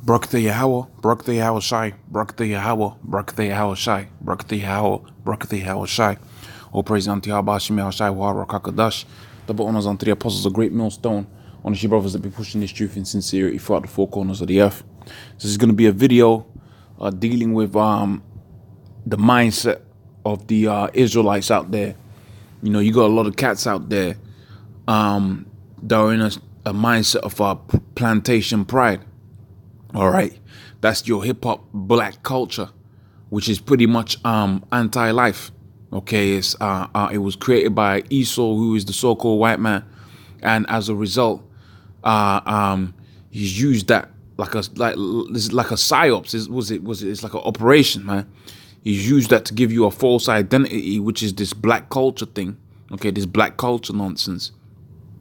Barak the Yahweh, Barak the Yahweh Shai, Barak the Yahweh, Barak the Yahweh Shai, Barak the Yahweh, Barak the Yahweh Shai. All praise unto Yahweh Shai, Shai, Wahara, Kakadash. Double honors unto the apostles, a great millstone. On the brothers that be pushing this truth in sincerity throughout the four corners of the earth. This is going to be a video dealing with the mindset of the Israelites out there. You know, you got a lot of cats out there that are in a mindset of plantation pride. All right, that's your hip hop black culture, which is pretty much anti-life. Okay, it was created by Esau, who is the so-called white man, and as a result, he's used that like a psyops. It's like an operation, man. He's used that to give you a false identity, which is this black culture thing. Okay, this black culture nonsense,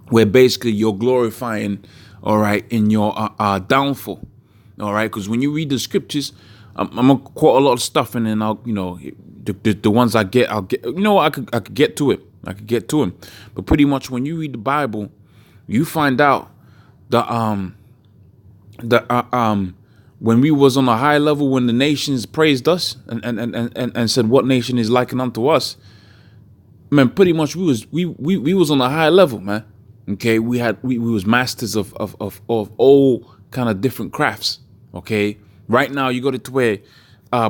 where basically you're glorifying, all right, in your downfall. All right, because when you read the scriptures, I'm gonna quote a lot of stuff, and then I'll, you know, the ones I'll get. You know what? I could get to it. I could get to him. But pretty much when you read the Bible, you find out that when we was on a high level, when the nations praised us and said, "What nation is likened unto us?" Man, pretty much we was on a high level, man. Okay, we was masters of all kind of different crafts. Okay, right now you got it to where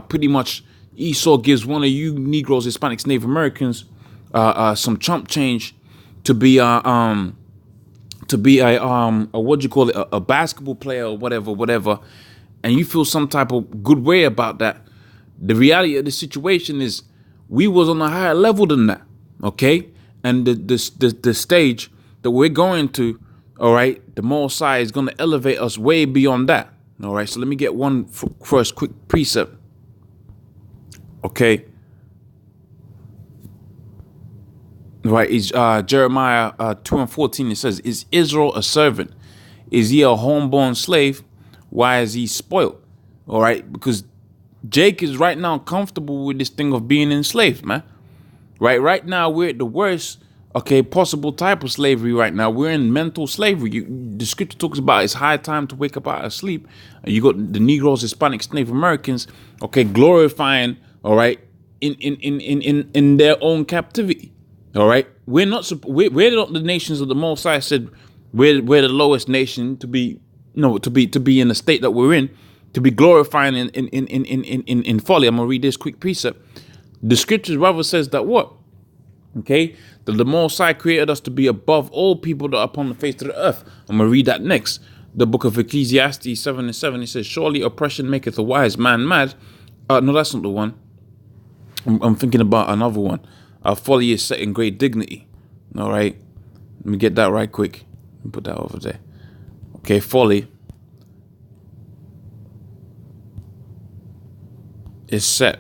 pretty much Esau gives one of you Negroes, Hispanics, Native Americans some chump change to be a what do you call it, a basketball player or whatever, and you feel some type of good way about that. The reality of the situation is we was on a higher level than that. Okay, and the stage that we're going to, all right, the Most High is going to elevate us way beyond that. All right, so let me get one first quick precept. Okay, right, is Jeremiah 2:14. It says, "Is Israel a servant? Is he a homeborn slave? Why is he spoiled?" All right, because Jake is right now comfortable with this thing of being enslaved, man. Right now we're at the worst, okay, possible type of slavery. Right now we're in mental slavery. The scripture talks about it's high time to wake up out of sleep. And you got the Negroes, Hispanics, Native Americans, okay, glorifying, all right, in their own captivity. All right, we're not the nations of the Most High said we're the lowest nation to be, to be in the state that we're in, to be glorifying in folly. I'm gonna read this quick precept. The scriptures rather says that what? Okay, that the Most High created us to be above all people that are upon the face of the earth. I'm going to read that next. The book of Ecclesiastes 7:7, it says, "Surely oppression maketh a wise man mad." No, that's not the one. I'm thinking about another one. Folly is set in great dignity. All right, let me get that right quick. Put that over there. Okay, folly is set.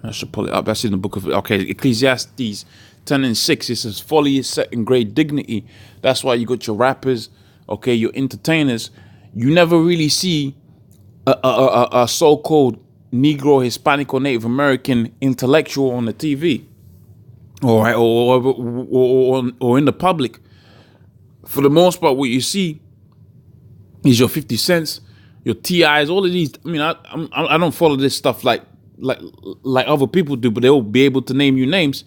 I should pull it up. That's in the book of, okay, Ecclesiastes 10:6. It says, "Folly is set in great dignity." That's why you got your rappers, okay, your entertainers. You never really see a so-called Negro, Hispanic, or Native American intellectual on the TV, all right, or in the public. For the most part, what you see is your 50 Cents, your TIs, all of these. I mean, I don't follow this stuff like other people do, but they'll be able to name you names.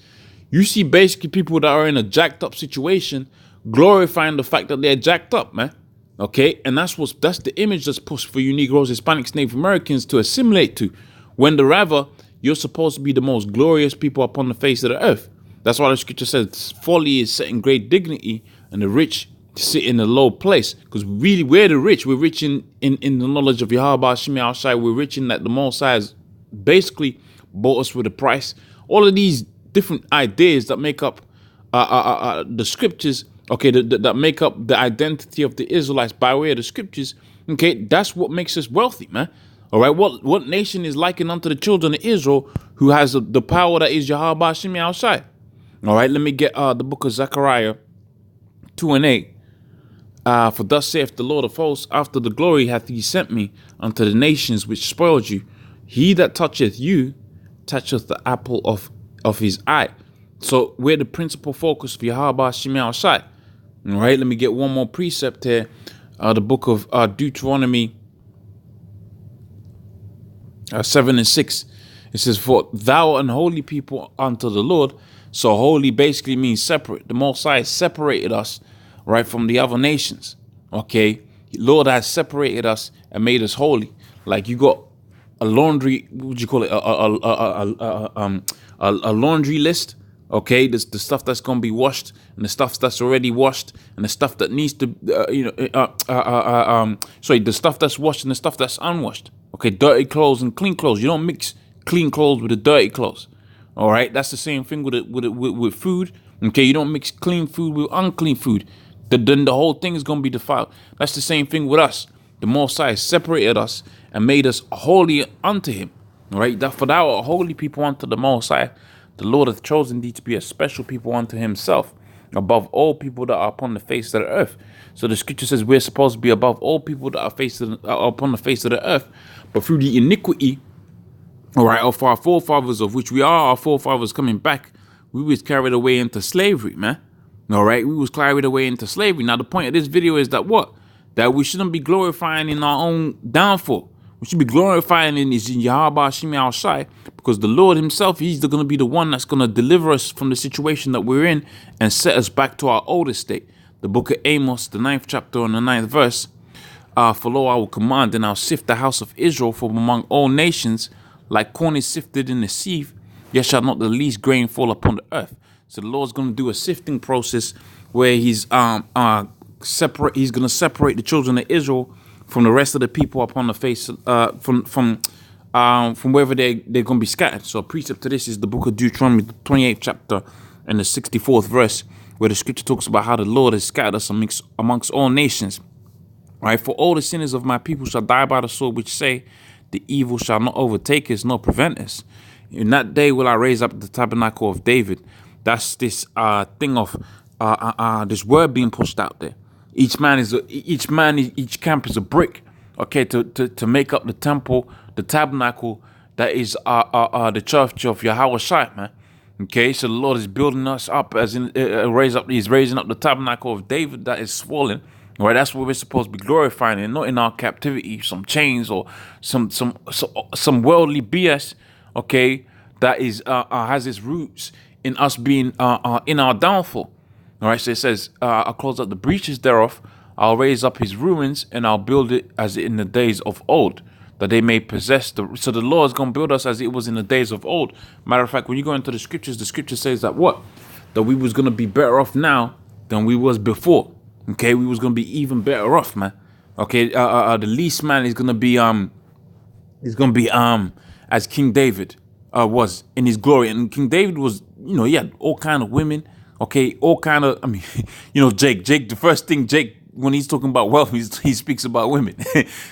You see basically people that are in a jacked up situation glorifying the fact that they're jacked up, man. Okay, and that's the image that's pushed for you Negroes, Hispanics, Native Americans to assimilate to, when the rather you're supposed to be the most glorious people upon the face of the earth. That's why the scripture says folly is set in great dignity and the rich sit in a low place. Because really we're the rich. We're rich in the knowledge of Yahweh Shai Shai. We're rich in that the Most High has basically bought us with a price. All of these different ideas that make up the scriptures, okay, that make up the identity of the Israelites by way of the scriptures, okay, that's what makes us wealthy, man. All right, what nation is likened unto the children of Israel who has the power that is Yahweh Shai Shai? All right, let me get the book of Zechariah 2:8. "For thus saith the Lord of hosts, after the glory hath he sent me unto the nations which spoiled you. He that toucheth you toucheth the apple of his eye." So we're the principal focus of Yahweh Shai Shai. All right, let me get one more precept here. The book of Deuteronomy 7 and 6. It says, for thou an holy people unto the Lord. So holy basically means separate. The Most High separated us, right, from the other nations. Okay, Lord has separated us and made us holy. Like you got a laundry, what would you call it? A laundry list. Okay, there's the stuff that's gonna be washed, and the stuff that's already washed, and the stuff that needs to, the stuff that's washed and the stuff that's unwashed. Okay, dirty clothes and clean clothes. You don't mix clean clothes with the dirty clothes. All right, that's the same thing with food. Okay, you don't mix clean food with unclean food. Then the whole thing is gonna be defiled. That's the same thing with us. The Most High separated us and made us holy unto Him. All right, that for thou art holy people unto the Most High. The Lord hath chosen thee to be a special people unto Himself, above all people that are upon the face of the earth. So the scripture says we're supposed to be above all people that are upon the face of the earth, but through the iniquity, all right, of our forefathers, of which we are our forefathers coming back, we was carried away into slavery, man. All right, we was carried away into slavery. Now, the point of this video is that what? That we shouldn't be glorifying in our own downfall. We should be glorifying in Yahweh Shemi Al Shai, because the Lord Himself, He's going to be the one that's going to deliver us from the situation that we're in and set us back to our old state. The book of Amos, the 9th chapter and the 9th verse. For lo, I will command, and I'll sift the house of Israel from among all nations, like corn is sifted in the sieve, yet shall not the least grain fall upon the earth. So the Lord's going to do a sifting process where He's He's going to separate the children of Israel from the rest of the people upon the face, from wherever they're going to be scattered. So a precept to this is the book of Deuteronomy, the 28th chapter and the 64th verse, where the scripture talks about how the Lord has scattered us amongst all nations. Right, for all the sinners of my people shall die by the sword, which say, the evil shall not overtake us, nor prevent us. In that day will I raise up the tabernacle of David. That's this thing of this word being pushed out there. Each camp is a brick, okay, to make up the temple, the tabernacle that is the church of Yahweh Shai, man. Okay, so the Lord is building us up as in He's raising up the tabernacle of David that is swollen. Right, that's what we're supposed to be glorifying, and not in our captivity, some chains or some worldly BS. Okay, that is has its roots in us being in our downfall. All right, so it says, "I'll close up the breaches thereof. I'll raise up his ruins, and I'll build it as in the days of old, that they may possess the." So the Lord is going to build us as it was in the days of old. Matter of fact, when you go into the scripture says that what? That we was going to be better off now than we was before. Okay, we was gonna be even better off, man. Okay, the least man is gonna be as King David was in his glory, and King David was, he had all kind of women. Okay, all kind of, Jake, the first thing Jake, when he's talking about wealth, he speaks about women.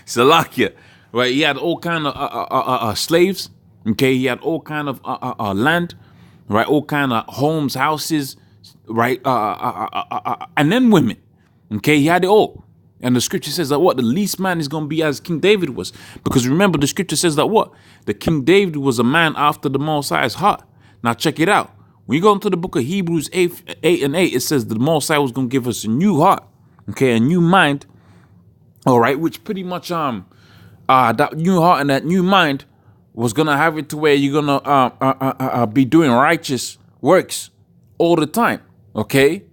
Salakia, right? He had all kind of slaves. Okay, he had all kind of land, right? All kind of homes, houses, right? And then women. Okay, he had it all. And the scripture says that what? The least man is going to be as King David was. Because remember, the scripture says that what? The King David was a man after the Most High's heart. Now check it out. When you go into the book of Hebrews 8 and 8, it says the Most High was going to give us a new heart. Okay, a new mind. All right, which pretty much that new heart and that new mind was going to have it to where you're going to be doing righteous works all the time. Okay?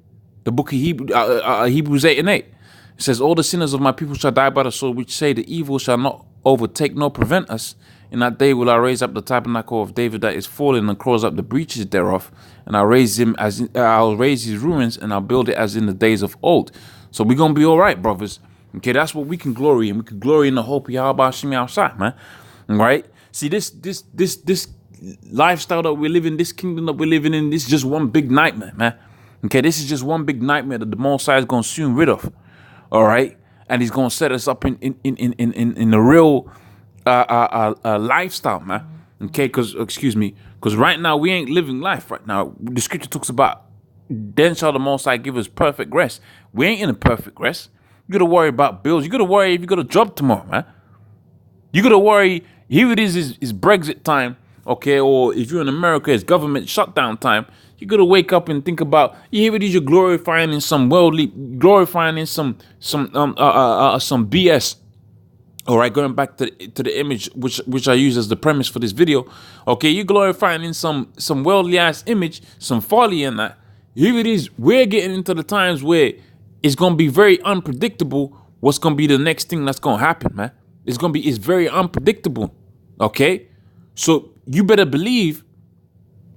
The book of Hebrews 8 and 8. It says, all the sinners of my people shall die by the sword, which say the evil shall not overtake nor prevent us. In that day will I raise up the tabernacle of David that is fallen, and close up the breaches thereof. And I'll raise his ruins, and I'll build it as in the days of old. So we're going to be all right, brothers. Okay, that's what we can glory in. We can glory in the hope of Yahweh Shemi Al Shai, man. All right? See, this lifestyle that we're living, this kingdom that we're living in, this is just one big nightmare, man. Okay, this is just one big nightmare that the Most High is going to soon rid of. All right, and He's going to set us up in a real lifestyle, man. Okay, because right now we ain't living life right now. The scripture talks about then shall the Most High give us perfect rest. We ain't in a perfect rest. You got to worry about bills. You got to worry if you got a job tomorrow, man. You got to worry. Here it is Brexit time. Okay, or if you're in America, it's government shutdown time. You're gonna wake up and think about, you hear it is, you're glorifying in some worldly, glorifying in some BS. All right, going back to the image which I use as the premise for this video. Okay, you glorifying in some worldly ass image, some folly in that. Here it is. We're getting into the times where it's gonna be very unpredictable. What's gonna be the next thing that's gonna happen, man? It's very unpredictable. Okay, so you better believe.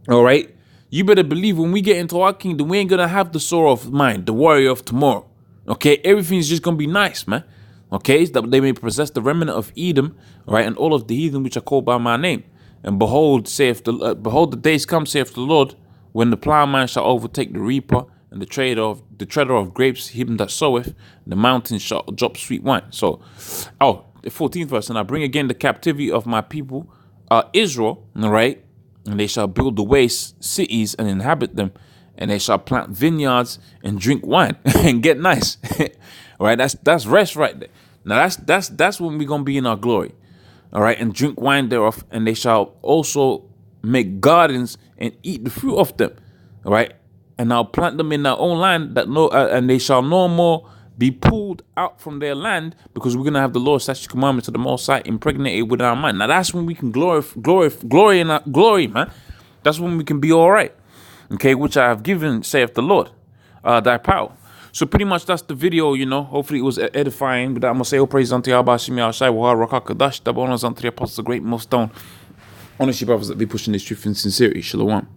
All right, you better believe when we get into our kingdom, we ain't gonna have the sorrow of mind, the warrior of tomorrow. Okay, everything's just gonna be nice, man. Okay, that they may possess the remnant of Edom, right, and all of the heathen which are called by my name. And behold, behold, the days come, saith the Lord, when the plowman shall overtake the reaper, and the treader of grapes, him that soweth, and the mountains shall drop sweet wine. So, the 14th verse, and I bring again the captivity of my people, Israel, all right, and they shall build the waste cities and inhabit them, and they shall plant vineyards and drink wine and get nice. All right, that's rest right there. Now that's when we're gonna be in our glory. All right, and drink wine thereof, and they shall also make gardens and eat the fruit of them. All right, and I'll plant them in their own land, and they shall no more be pulled out from their land, because we're gonna have the Lord's statute commandments of the Most High impregnated with our mind. Now that's when we can glory in our glory, man. That's when we can be all right. Okay, which I have given, saith the Lord, thy power. So pretty much that's the video, you know. Hopefully it was edifying. But that I'm going to say, all praise unto Yahweh Shemi Al-Shai, Wahar Rakakadash, double honors unto the apostles, the great millstone. Honestly, brothers, that be pushing this truth in sincerity. Shalom.